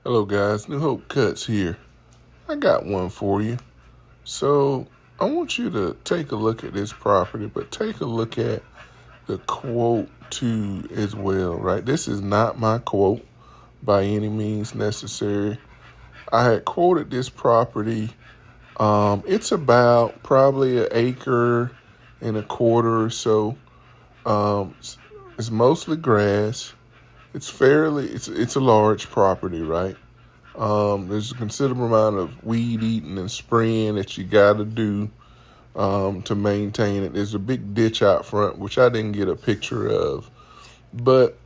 Hello guys, New Hope Cuts here. I got one for you. So I want you to take a look at this property, but take a look at the quote too as well, right? This is not my quote by any means necessary. I had quoted this property. It's about probably 1.25 acres or so. It's mostly grass. It's a large property, right? There's a considerable amount of weed eating and spraying that you got to do to maintain it. There's a big ditch out front, which I didn't get a picture of. But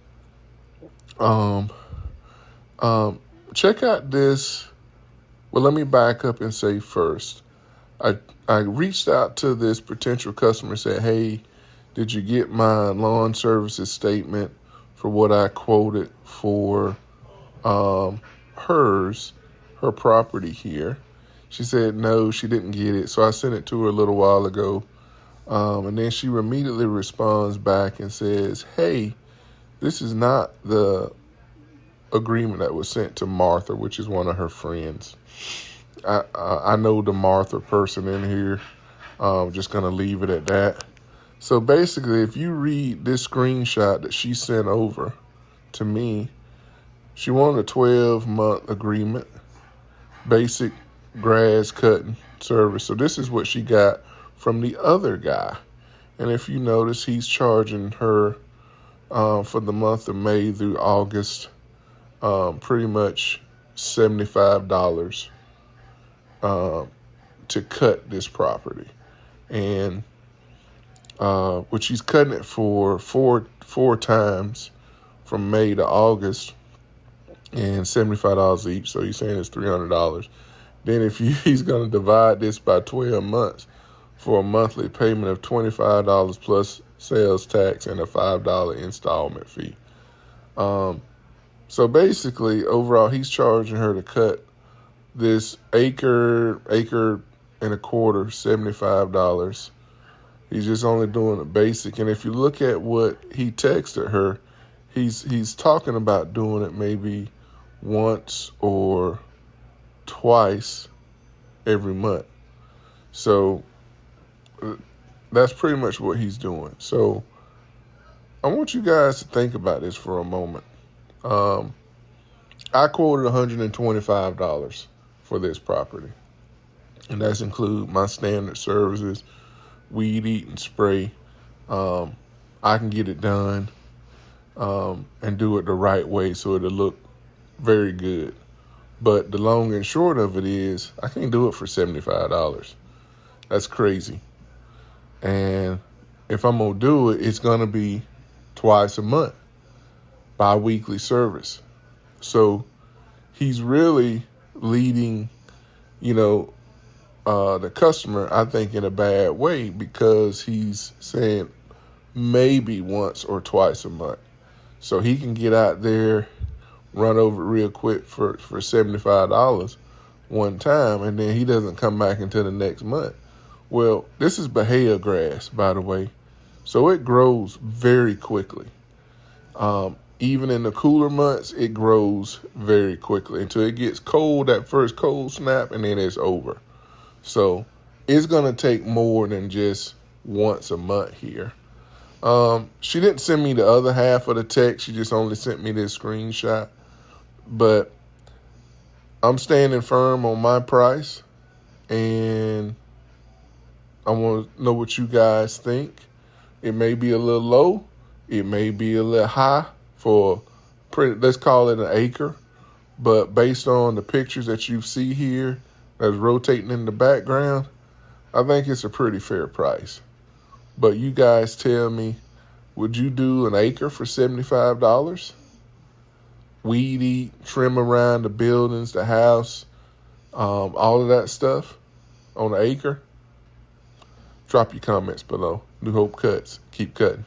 check out this. Well, let me back up and say first, I reached out to this potential customer and said, hey, did you get my lawn services statement for what I quoted for her property here? She said no, she didn't get it. So I sent it to her a little while ago. And then she immediately responds back and says, hey, this is not the agreement that was sent to Martha, which is one of her friends. I know the Martha person in here. I'm just going to leave it at that. So basically, if you read this screenshot that she sent over to me, she wanted a 12-month agreement, basic grass cutting service. So this is what she got from the other guy. And if you notice, he's charging her for the month of May through August, pretty much $75 to cut this property. And which he's cutting it for four times from May to August, and $75 each. So he's saying it's $300. Then he's going to divide this by 12 months for a monthly payment of $25 plus sales tax and a $5 installment fee. So basically, overall, he's charging her to cut this acre and a quarter, $75. He's just only doing a basic. And if you look at what he texted her, he's talking about doing it maybe once or twice every month. So that's pretty much what he's doing. So I want you guys to think about this for a moment. I quoted $125 for this property, and that's include my standard services, weed eat and spray. I can get it done and do it the right way so it'll look very good. But the long and short of it is I can't do it for $75. That's crazy. And if I'm going to do it, it's going to be twice a month, bi-weekly service. So he's really leading, the customer, I think, in a bad way, because he's saying maybe once or twice a month. So he can get out there, run over it real quick for $75 one time, and then he doesn't come back until the next month. Well, this is Bahia grass, by the way, so it grows very quickly. Even in the cooler months, it grows very quickly until it gets cold, that first cold snap, and then it's over. So it's going to take more than just once a month here. She didn't send me the other half of the text. She just only sent me this screenshot. But I'm standing firm on my price, and I want to know what you guys think. It may be a little low. It may be a little high for, let's call it an acre. But based on the pictures that you see here that's rotating in the background, I think it's a pretty fair price. But you guys tell me, would you do an acre for $75? Weed eat, trim around the buildings, the house, all of that stuff on an acre? Drop your comments below. New Hope Cuts. Keep cutting.